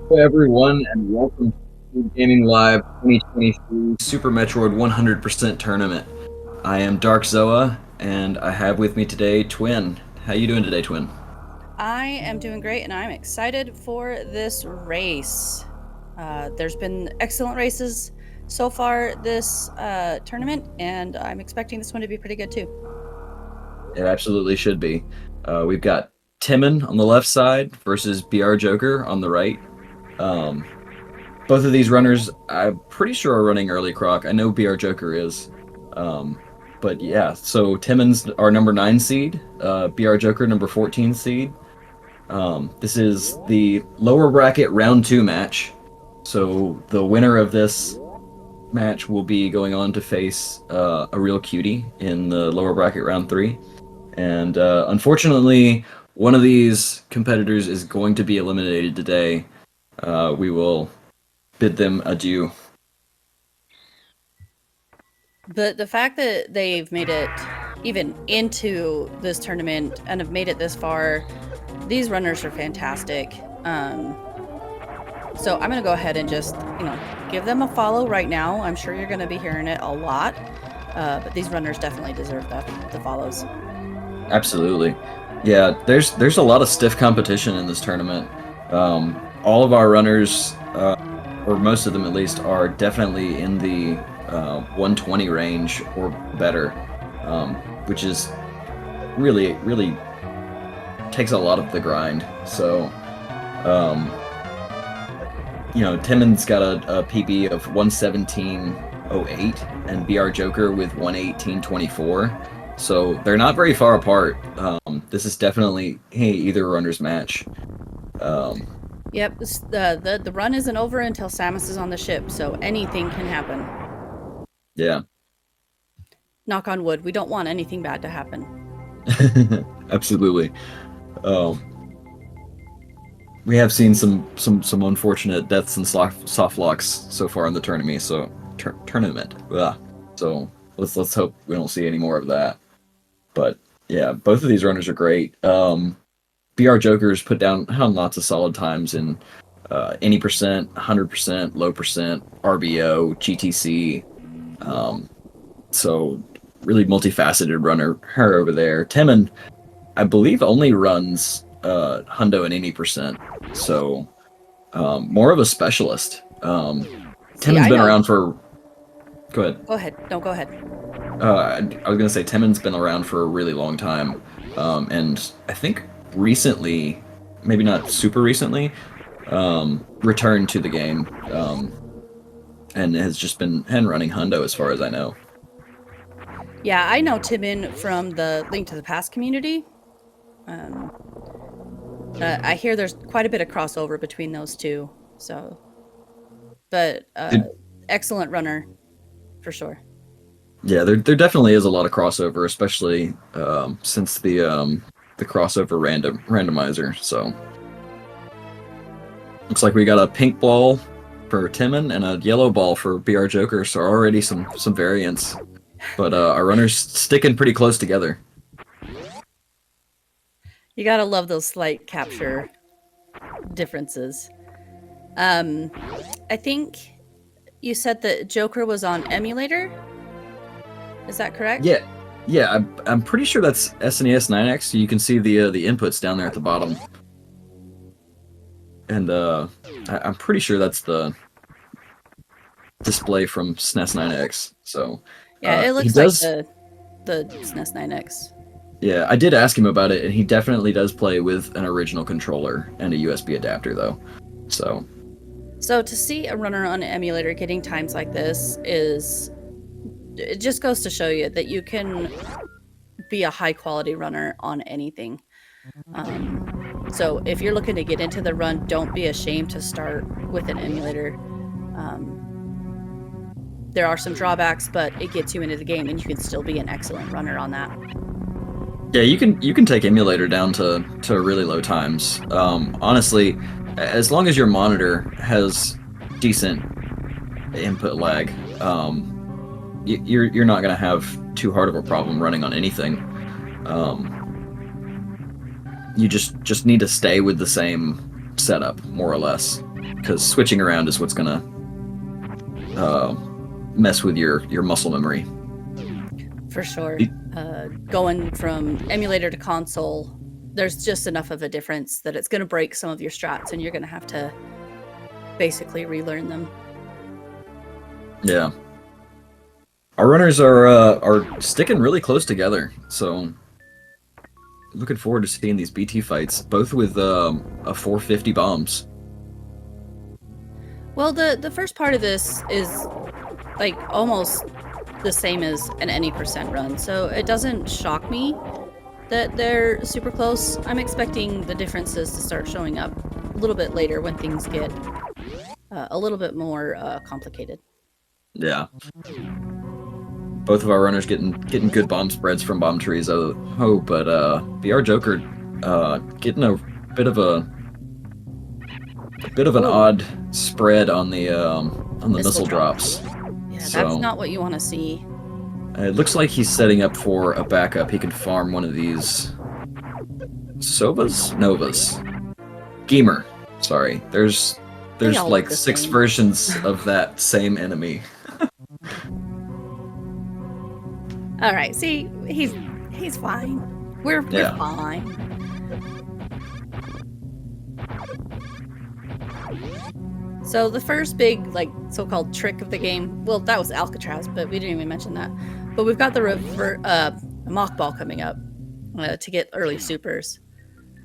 Hello, everyone, and welcome to Speedgaming Live 2023 Super Metroid 100% Tournament. I am Dark Zoa, and I have with me today Twin. How you doing today, Twin? I am doing great, and I'm excited for this race. There's been excellent races so far this tournament, and I'm expecting this one to be pretty good too. It absolutely should be. We've got Timmon on the left side versus BrJoker on the right. Um, Both of these runners, I'm pretty sure, are running early croc. I know BrJoker is. Um, but yeah, so Timmon's our number 9 seed, BrJoker number 14 seed. This is the lower bracket round 2 match. So the winner of this match will be going on to face a real cutie in the lower bracket round 3. And unfortunately, one of these competitors is going to be eliminated today. We will bid them adieu. But the fact that they've made it even into this tournament and have made it this far, these runners are fantastic. So I'm going to go ahead and just, give them a follow right now. I'm sure you're going to be hearing it a lot, but these runners definitely deserve the follows. Absolutely. Yeah, there's a lot of stiff competition in this tournament. All of our runners, or most of them at least, are definitely in the 120 range or better, which is really, really takes a lot of the grind. So, Timmon's got a PB of 117.08 and BrJoker with 118.24. So they're not very far apart. This is definitely either runner's match. Yep, the run isn't over until Samus is on the ship, so anything can happen. Yeah. Knock on wood. We don't want anything bad to happen. Absolutely. We have seen some unfortunate deaths and soft locks so far in the tournament. So So let's hope we don't see any more of that. But yeah, both of these runners are great. BrJoker's put down lots of solid times in any percent, 100%, low percent, RBO, GTC. So really multifaceted runner her over there. Timon, I believe, only runs hundo and any percent. So more of a specialist. Timon's been around for. Go ahead. Go ahead. No, go ahead. I was gonna say Timon's been around for a really long time, and I think recently, maybe not super recently, returned to the game, and has just been running hundo as far as I know. Yeah, I know Timmon from the Link to the Past community. I hear there's quite a bit of crossover between those two. So, but excellent runner, for sure. Yeah, there definitely is a lot of crossover, especially since the crossover randomizer. So looks like we got a pink ball for Timon and a yellow ball for BrJoker. So already some variants, but our runners sticking pretty close together. You gotta love those slight capture differences. I think you said that Joker was on emulator. Is that correct? Yeah. I'm pretty sure that's SNES 9X. So you can see the inputs down there at the bottom, and I'm pretty sure that's the display from SNES 9X. So yeah, it looks like the SNES 9X. Yeah, I did ask him about it, and he definitely does play with an original controller and a USB adapter, though. So to see a runner on an emulator getting times like this it just goes to show you that you can be a high quality runner on anything. So if you're looking to get into the run, don't be ashamed to start with an emulator. There are some drawbacks, but it gets you into the game, and you can still be an excellent runner on that. yeah, you can take emulator down to really low times. Honestly, as long as your monitor has decent input lag, you're not gonna have too hard of a problem running on anything. You just need to stay with the same setup, more or less, because switching around is what's gonna mess with your muscle memory. For sure. Going from emulator to console, there's just enough of a difference that it's going to break some of your strats, and you're going to have to basically relearn them. Yeah. Our runners are sticking really close together, so looking forward to seeing these BT fights, both with a 450 bombs. Well, the first part of this is like almost the same as an any percent run, so it doesn't shock me that they're super close. I'm expecting the differences to start showing up a little bit later when things get a little bit more complicated. Yeah. Both of our runners getting good bomb spreads from bomb trees. Oh, but BrJoker getting a bit of an odd spread on the missile drops. Yeah, so, that's not what you want to see. It looks like he's setting up for a backup. He can farm one of these Novas. Gamer. Sorry. There's like 6 versions of that same enemy. All right, see, he's fine. We're fine. So the first big, like, so-called trick of the game, well, that was Alcatraz, but we didn't even mention that. But we've got the mock ball coming up to get early supers.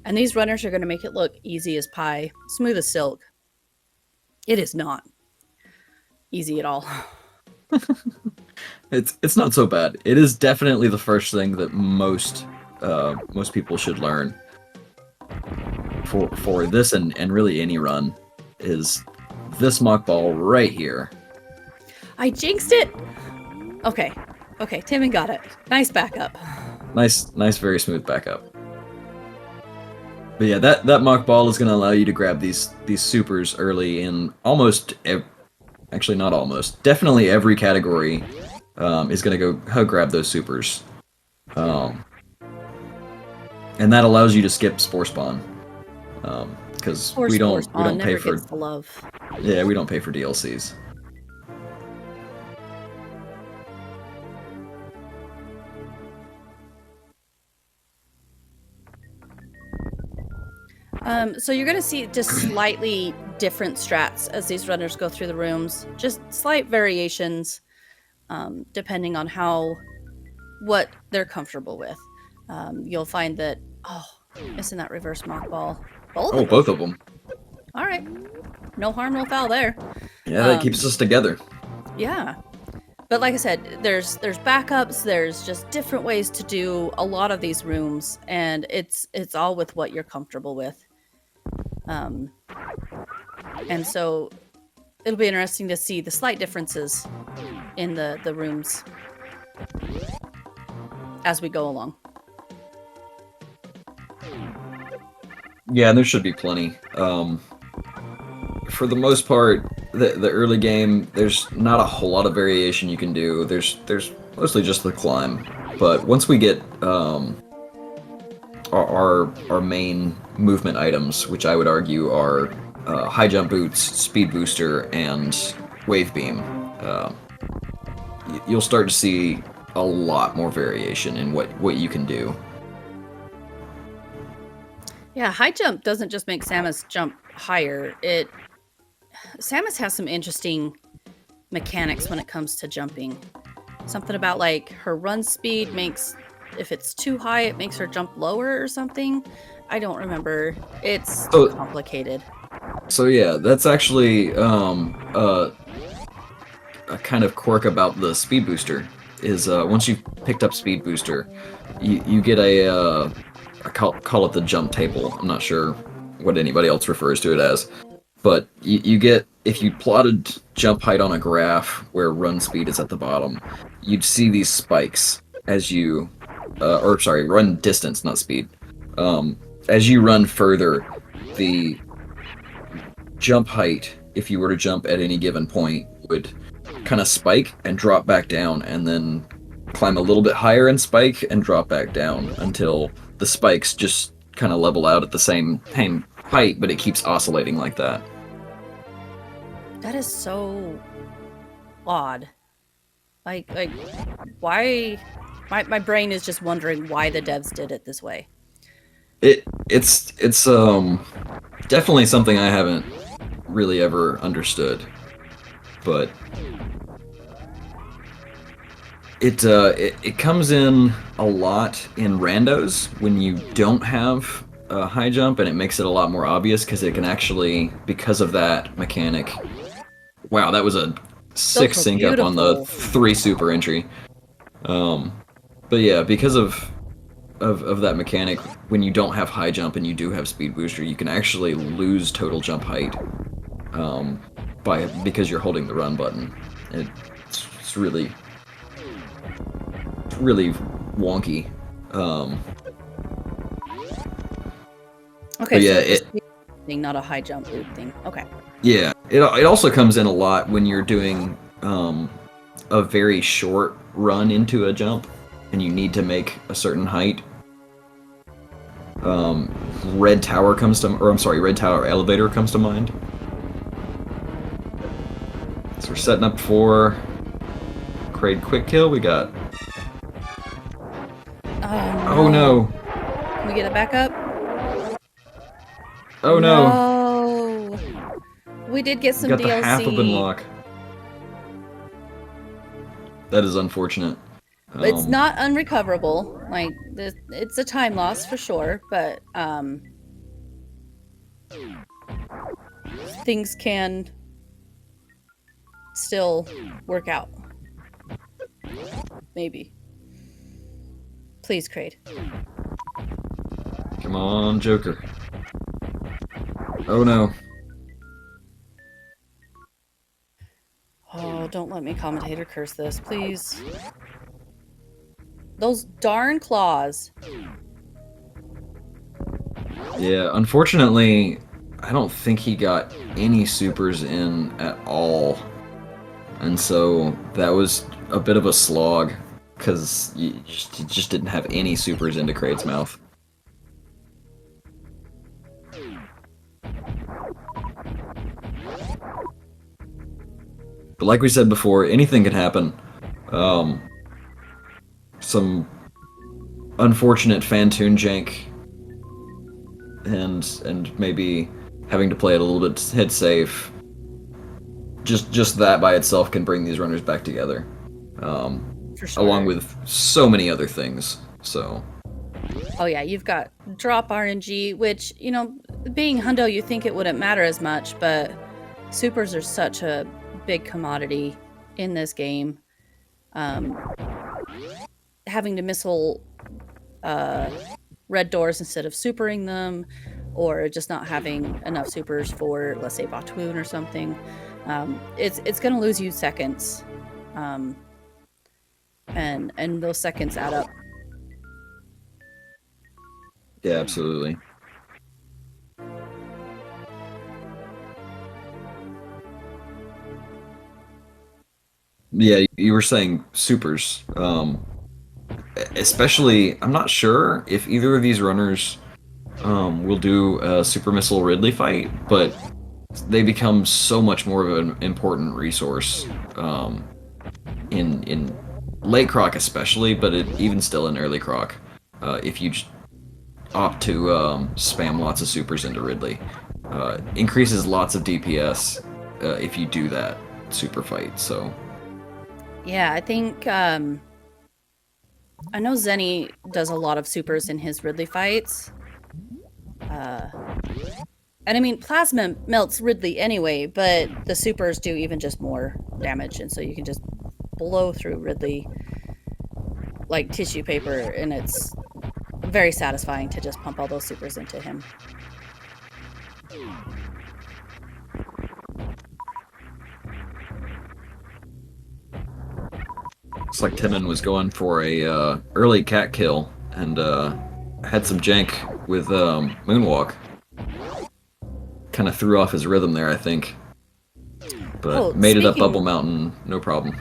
And these runners are going to make it look easy as pie, smooth as silk. It is not easy at all. It's not so bad. It is definitely the first thing that most people should learn for this and really any run is this mock ball right here. I jinxed it. Okay, Timmon got it. Nice backup. Nice, very smooth backup. But yeah, that mock ball is going to allow you to grab these supers early in actually not almost, definitely every category is going to go grab those supers. And that allows you to skip Spore Spawn. Because we don't pay for the love. Yeah, we don't pay for DLCs. So you're going to see just slightly different strats as these runners go through the rooms. Just slight variations depending on what they're comfortable with. You'll find that, isn't that reverse mock ball? Both of them. All right. No harm, no foul there. Yeah, that keeps us together. Yeah. But like I said, there's backups, there's just different ways to do a lot of these rooms, and it's all with what you're comfortable with. And so it'll be interesting to see the slight differences in the rooms as we go along. Yeah, and there should be plenty. For the most part, the early game, there's not a whole lot of variation you can do. There's mostly just the climb. But once we get our main movement items, which I would argue are high jump boots, speed booster, and wave beam, you'll start to see a lot more variation in what you can do. Yeah, high jump doesn't just make Samus jump higher. Samus has some interesting mechanics when it comes to jumping. Something about like her run speed makes, if it's too high, it makes her jump lower or something. I don't remember. It's complicated. So yeah, that's actually a kind of quirk about the speed booster. Is once you've picked up speed booster, you get I call it the jump table. I'm not sure what anybody else refers to it as. But you get, if you plotted jump height on a graph where run speed is at the bottom, you'd see these spikes as you, run distance, not speed. As you run further, the jump height, if you were to jump at any given point, would kind of spike and drop back down, and then climb a little bit higher and spike and drop back down until the spikes just kind of level out at the same height, but it keeps oscillating like that. That is so odd. Like why? My brain is just wondering why the devs did it this way. It's definitely something I haven't really ever understood, but it comes in a lot in randos when you don't have a high jump, and it makes it a lot more obvious because it can actually, because of that mechanic. Wow, that was a sick were sync up on the beautiful. 3 super entry. But yeah, because of that mechanic, when you don't have high jump and you do have speed booster, you can actually lose total jump height because you're holding the run button. It's really wonky. Okay, but yeah, so it's just thing, not a high jump loop thing. Okay. yeah, it also comes in a lot when you're doing a very short run into a jump and you need to make a certain height. Red Tower Elevator comes to mind. So we're setting up for Kraid quick kill. We got. Oh no! Can we get it back up? Oh no! No. We did get We some got DLC. the half of unlock. That is unfortunate. It's not unrecoverable. Like it's a time loss for sure, but things can still work out. Maybe. Please, Kraid. Come on, Joker. Oh no. Oh, don't let me commentator curse this, please. Those darn claws. Yeah, unfortunately, I don't think he got any supers in at all. And so that was a bit of a slog, because you just didn't have any supers into Kraid's mouth. But like we said before, anything can happen. Some unfortunate Fantoon jank, and maybe having to play it a little bit hit safe. Just that by itself can bring these runners back together. For sure. Along with so many other things. So. Oh yeah, you've got drop RNG, which, you know, being hundo, you think it wouldn't matter as much, but supers are such a big commodity in this game. Having to missile red doors instead of supering them, or just not having enough supers for, let's say, Batoon or something, it's going to lose you seconds, and those seconds add up. Yeah, absolutely. Yeah, you were saying supers. Especially, I'm not sure if either of these runners will do a Super Missile Ridley fight, but they become so much more of an important resource in late croc especially, but even still in early croc, if you opt to spam lots of supers into Ridley. Increases lots of DPS if you do that super fight, so... Yeah, I think, I know Zenny does a lot of supers in his Ridley fights. And I mean, Plasma melts Ridley anyway, but the supers do even just more damage, and so you can just blow through Ridley like tissue paper, and it's very satisfying to just pump all those supers into him. Looks like Timmon was going for a early cat kill and had some jank with Moonwalk. Kind of threw off his rhythm there, I think. But made it up Bubble Mountain, no problem.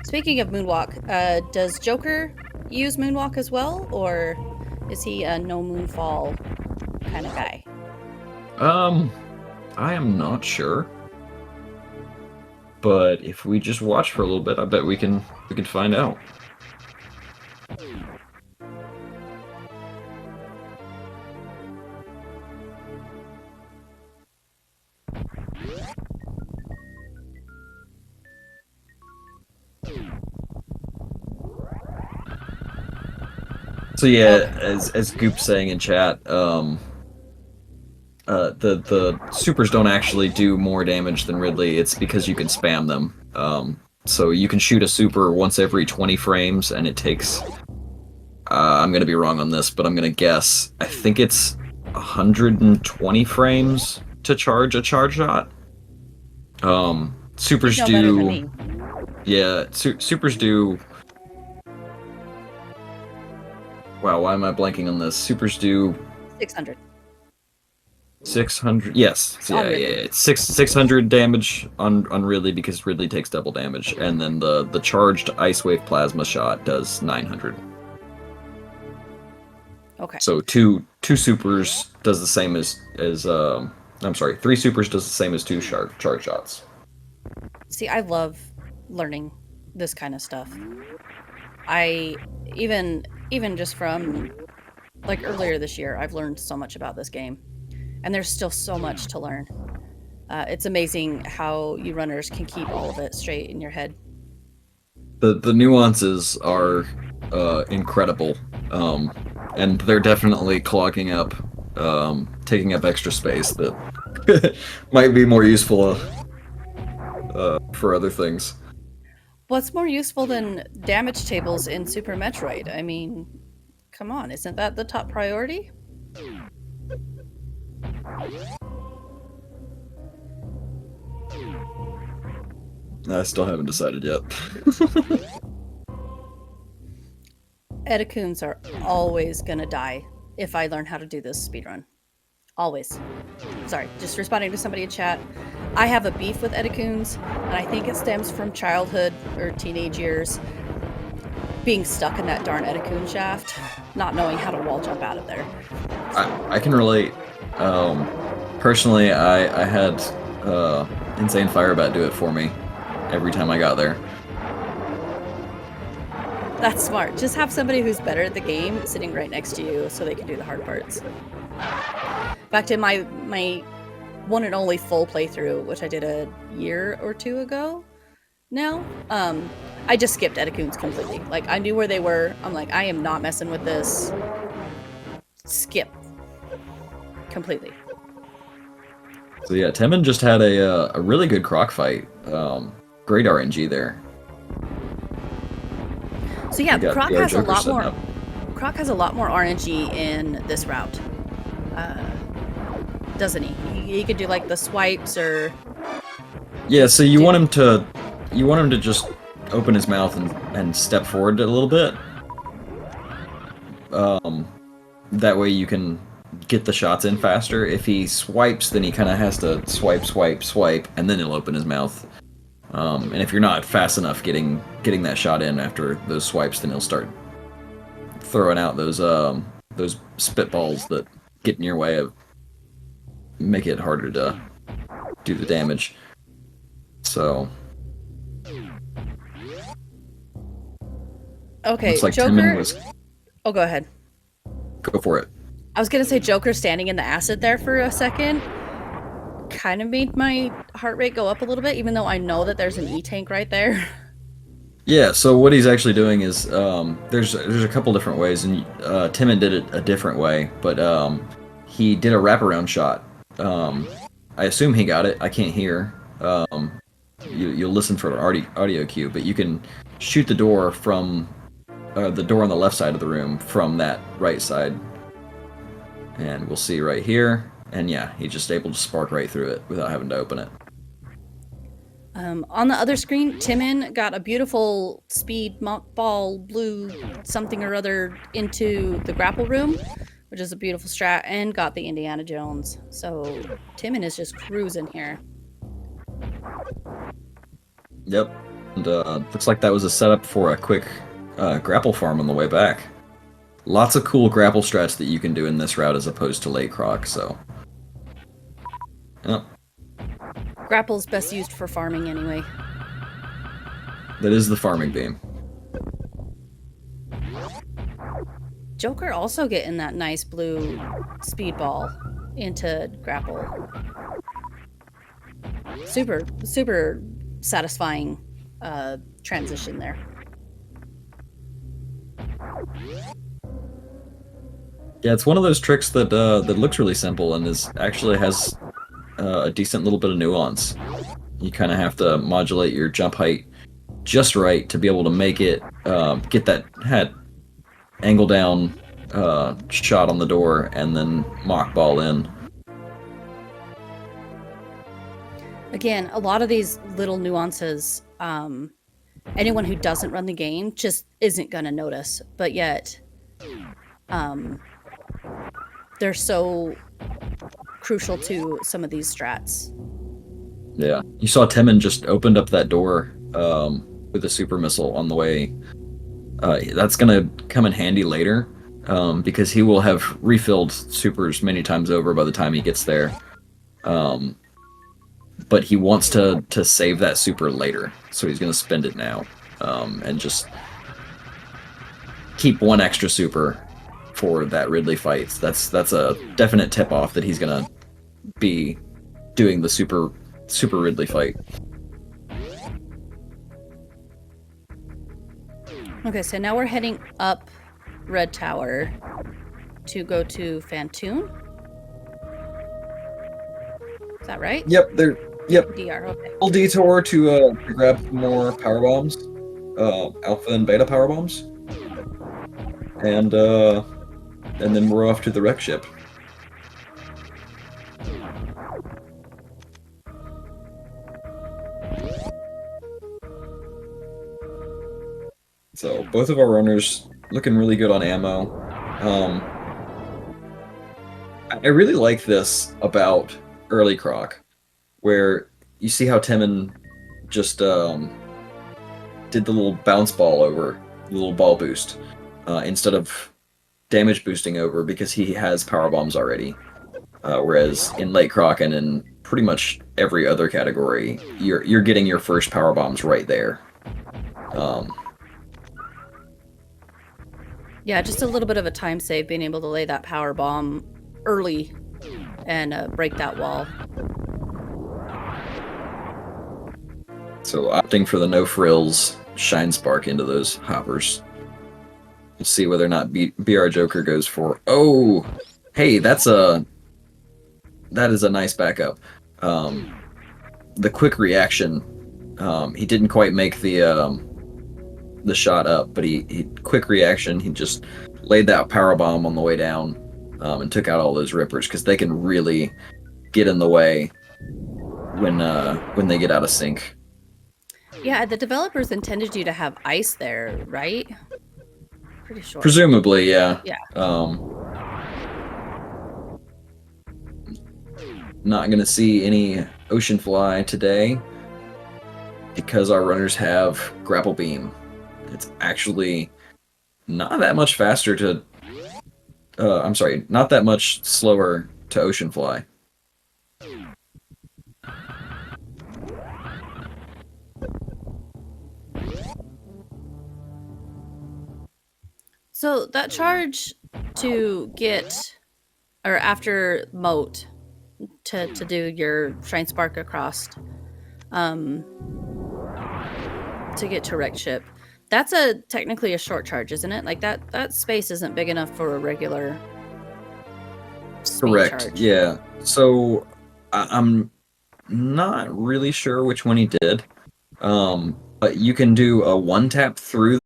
Speaking of Moonwalk, does Joker use Moonwalk as well, or is he a no moonfall kind of guy? I am not sure. But if we just watch for a little bit, I bet we can find out. So yeah, as Goop's saying in chat, the supers don't actually do more damage than Ridley. It's because you can spam them. So you can shoot a super once every 20 frames, and it takes. I'm gonna be wrong on this, but I'm gonna guess. I think it's 120 frames to charge a charge shot. Supers You know better than do. me. Yeah, supers do. Wow, why am I blanking on this? Supers do 600. 600. Yes, On yeah, Ridley. It's 600 damage on Ridley because Ridley takes double damage, and then the charged ice wave plasma shot does 900. Okay. So two supers does the same as I'm sorry, 3 supers does the same as 2 charge shots. See, I love learning this kind of stuff. I even just from like earlier this year, I've learned so much about this game, and there's still so much to learn. It's amazing how you runners can keep all of it straight in your head. The nuances are incredible, and they're definitely clogging up, taking up extra space that might be more useful for other things. What's more useful than damage tables in Super Metroid? I mean, come on, isn't that the top priority? I still haven't decided yet. Edacoons are always gonna die if I learn how to do this speedrun. Always. Sorry, just responding to somebody in chat. I have a beef with Edacoons, and I think it stems from childhood or teenage years being stuck in that darn Edacoon shaft, not knowing how to wall jump out of there. I can relate. Personally, I had Insane Firebat do it for me every time I got there. That's smart. Just have somebody who's better at the game sitting right next to you so they can do the hard parts. Back to my one and only full playthrough, which I did a year or 2 ago now, I just skipped Edacoons completely. Like, I knew where they were. I'm like, I am not messing with this. Skip. Completely. So yeah, Timmon just had a really good croc fight. Great RNG there. So yeah, Croc has a lot more. Up. Croc has a lot more RNG in this route, doesn't he? He could do like the swipes or. Yeah, so you want him to just open his mouth and step forward a little bit. That way you can get the shots in faster. If he swipes, then he kind of has to swipe, and then he'll open his mouth. And if you're not fast enough getting that shot in after those swipes, then he'll start throwing out those spitballs that get in your way of make it harder to do the damage. So okay, looks like Joker. Timmon was. Oh, go ahead. Go for it. I was gonna say Joker standing in the acid there for a second kind of made my heart rate go up a little bit, even though I know that there's an E-tank right there. Yeah, so what he's actually doing is there's a couple different ways, and Timmon did it a different way, but he did a wraparound shot. I assume he got it. I can't hear. You'll listen for an audio cue, but you can shoot the door from the door on the left side of the room from that right side, and we'll see right here. And yeah, he's just able to spark right through it without having to open it. On the other screen, Timmon got a beautiful speed ball blue something or other into the grapple room, which is a beautiful strat, and got the Indiana Jones. So Timmon is just cruising here. Yep. And looks like that was a setup for a quick grapple farm on the way back. Lots of cool grapple strats that you can do in this route as opposed to late croc, so Oh, Grapple's best used for farming anyway. that is the farming beam. Joker also getting that nice blue speedball into grapple. Super satisfying transition there. Yeah, it's one of those tricks that that looks really simple and is actually has a decent little bit of nuance. You kind of have to modulate your jump height just right to be able to make it get that head angle down shot on the door and then mock ball in. Again, a lot of these little nuances, anyone who doesn't run the game just isn't going to notice. But yet, they're so crucial to some of these strats. Yeah, you saw Timmon just opened up that door with a super missile on the way. That's gonna come in handy later because he will have refilled supers many times over by the time he gets there. But he wants to save that super later, so he's gonna spend it now and just keep one extra super for that Ridley fight. That's a definite tip off that he's gonna be doing the super Ridley fight. Okay, so now we're heading up Red Tower to go to Fantoon. Is that right? Yep, there. Yep. DR, okay. Little detour to grab more power bombs, alpha and beta power bombs, and then we're off to the wreck ship. So both of our runners looking really good on ammo. I really like this about early Croc, where you see how Timmon just did the little bounce ball over, the little ball boost, instead of damage boosting over because he has power bombs already. Whereas in late Croc and in pretty much every other category, you're getting your first power bombs right there. Yeah, just a little bit of a time save being able to lay that power bomb early and break that wall. So opting for the no frills shine spark into those hoppers. We'll see whether or not BrJoker goes for. Oh, hey, that is a nice backup. The quick reaction. He didn't quite make the shot up, but he quick reaction. He just laid that power bomb on the way down and took out all those rippers because they can really get in the way when they get out of sync. Yeah, the developers intended you to have ice there, right? Pretty sure. Presumably, yeah. Yeah. Not gonna see any ocean fly today because our runners have grapple beam. It's actually not that much faster to. I'm sorry, not that much slower to ocean fly. So that charge to get, or after moat, to do your Shrine Spark across, to get to wreck ship, that's technically a short charge, isn't it? Like that space isn't big enough for a regular speed Correct. charge. Yeah. So I'm not really sure which one he did, but you can do a one tap through